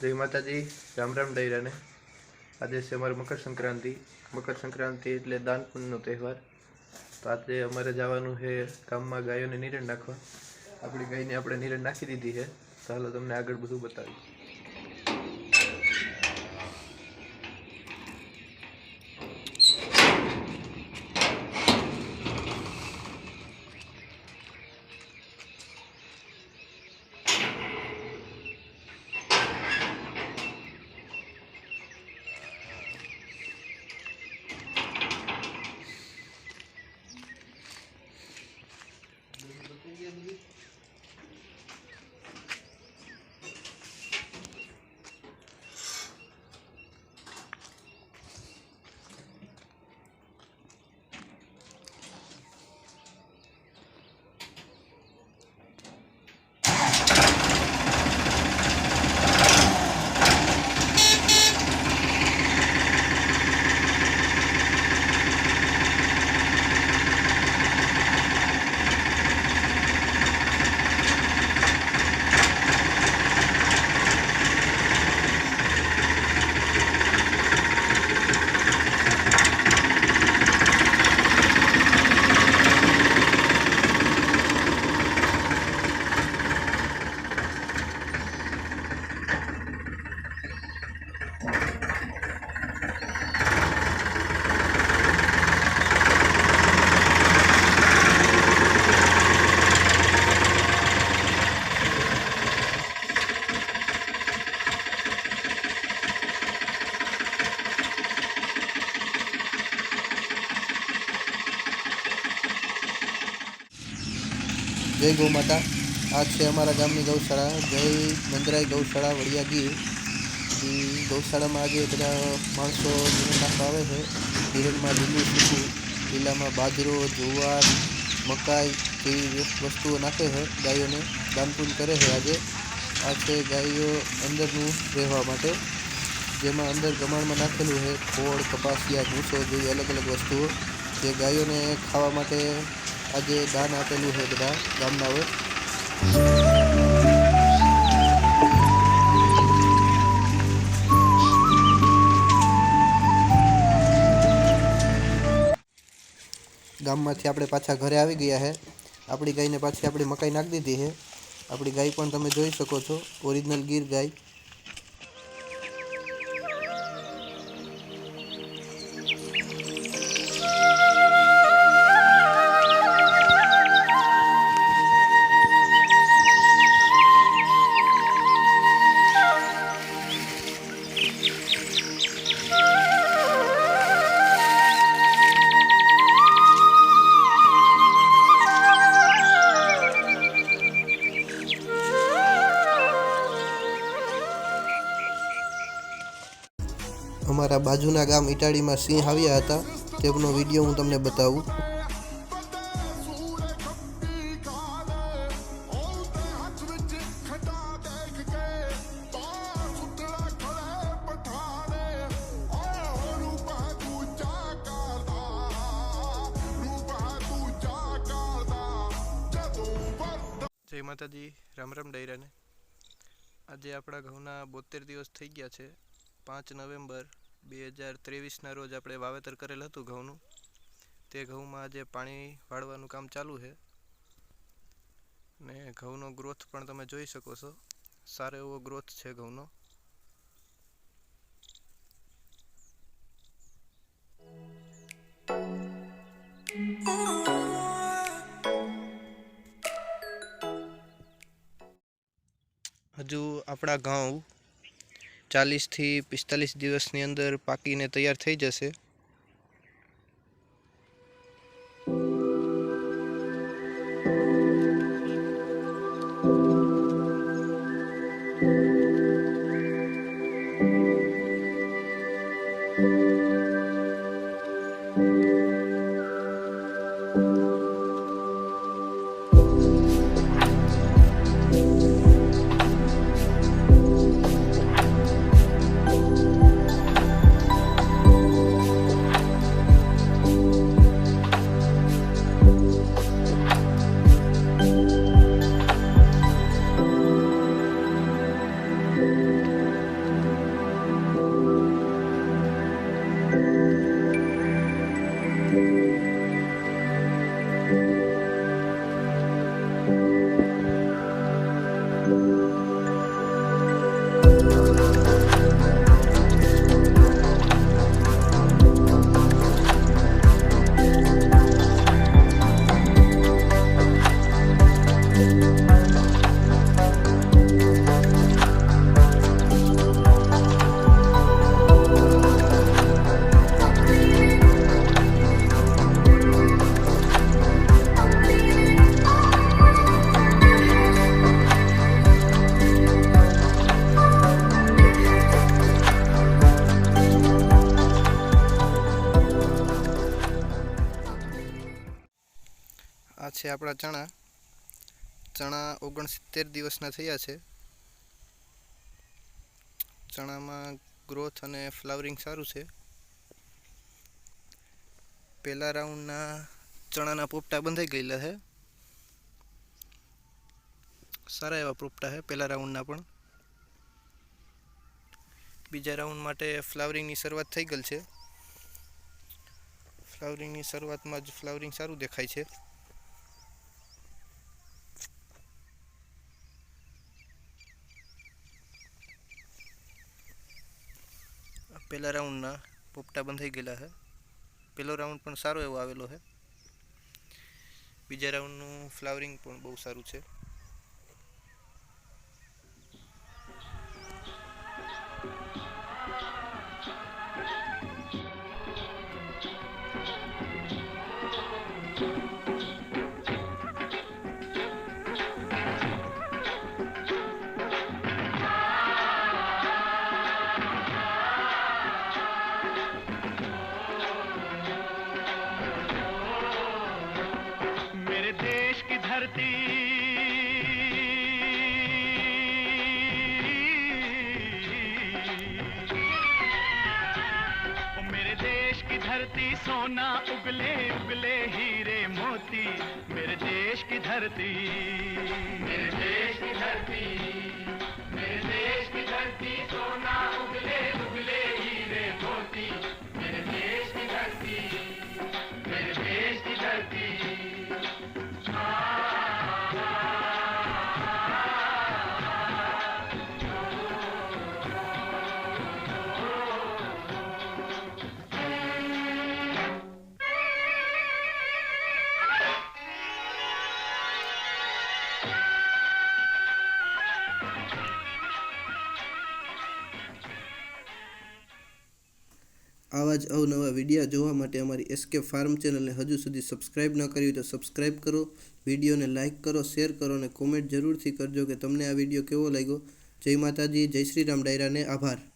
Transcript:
जय माता जी। राम राम डायरा ने आज से अमर मकर संक्रांति एटले दान पुण्यनो तहेवार। तो आज अमरे जवानुं है गाम में गायों ने निरण नाखवा। अपनी गाय ने आपणे निरण नाखी दीधी है। तो हालो तमने आगळ बधुं बतावी। जय गौ माता। आज से अमरा गामनी गौशाला जय नंदराय गौशाला वड़िया गीर। गौशाला में आज बधा माणसों निरण नाखवा आवे छे। निरण में लीलू सूकू, लीला में बाजरो, जुवार, मकाई जेवी वस्तुओं नाखे है। गायों ने दान पुण्य करे है। आज से गायों अंदरनु रहवा माटे, जेमां अंदर गमाण में नाखेलू है खोड़, कपासिया, भूसो जेवी अलग अलग वस्तुओं जे गायों ने खावा माटे आज दान आपेलू है बधा गामनाओए। गाममांथी आपणे पाछा घरे आवी गया है। अपनी गाय ने पाछी अपनी मकाई नाखी दीधी है। अपनी गाय पण तमे जोई शको छो, ओरिजिनल गीर गाय। अमरा बाजुना गाम इटाड़ी में सिंह आव्या हता, तेमनो विडियो हूँ तमने बतावुं। जय माता जी। राम राम डायरा ने आज अपना घऊना 72 दिवस थई गया है। 5 नवेम्बर 2023 ना रोज આપણે વાવેતર કરેલ હતું ઘઉંનું। તે ઘઉંમાં આજે પાણી વાળવાનું કામ ચાલુ છે ને ઘઉંનો ગ્રોથ પણ તમે જોઈ શકો છો। સારો એવો ગ્રોથ છે ઘઉંનો। હજુ આપણા ઘઉં 40 થી 45 દિવસની અંદર પાકીને તૈયાર થઈ જશે। છે આપણા ચણા. ચણા 69 દિવસના થયા છે. ચણામાં ગ્રોથ અને ફ્લાવરિંગ સારું છે. પહેલા રાઉન્ડના ચણાના પોપટા બંધાઈ ગયેલા છે. સારા એવા પોપટા છે પહેલા રાઉન્ડના પણ. બીજા રાઉન્ડ માટે ફ્લાવરિંગની શરૂઆત થઈ ગઈ છે. ફ્લાવરિંગની શરૂઆતમાં જ ફ્લાવરિંગ સારું દેખાય છે. પહેલા રાઉન્ડના પોપટા બંધાઈ ગયેલા છે. પહેલો રાઉન્ડ પણ સારો એવો આવેલો છે. બીજા રાઉન્ડનું ફ્લાવરિંગ પણ બહુ સારું છે. मेरे देश की धरती ओ मेरे देश की धरती सोना उगले उगले हीरे मोती मेरे देश की धरती मेरे देश की धरती मेरे देश की धरती सोना उगले उगले हीरे मोती मेरे देश की धरती मेरे देश की धरती આવા જ અવનવા વિડીયો જોવા માટે અમારી SK ફાર્મ ચેનલને હજુ સુધી સબસ્ક્રાઈબ ન કરી હોય તો સબસ્ક્રાઈબ કરો, વિડીયોને લાઇક કરો, શેર કરો અને કોમેન્ટ જરૂરથી કરજો કે તમને આ વિડીયો કેવો લાગ્યો. જય માતાજી, જય શ્રી રામ ડાયરાને આભાર.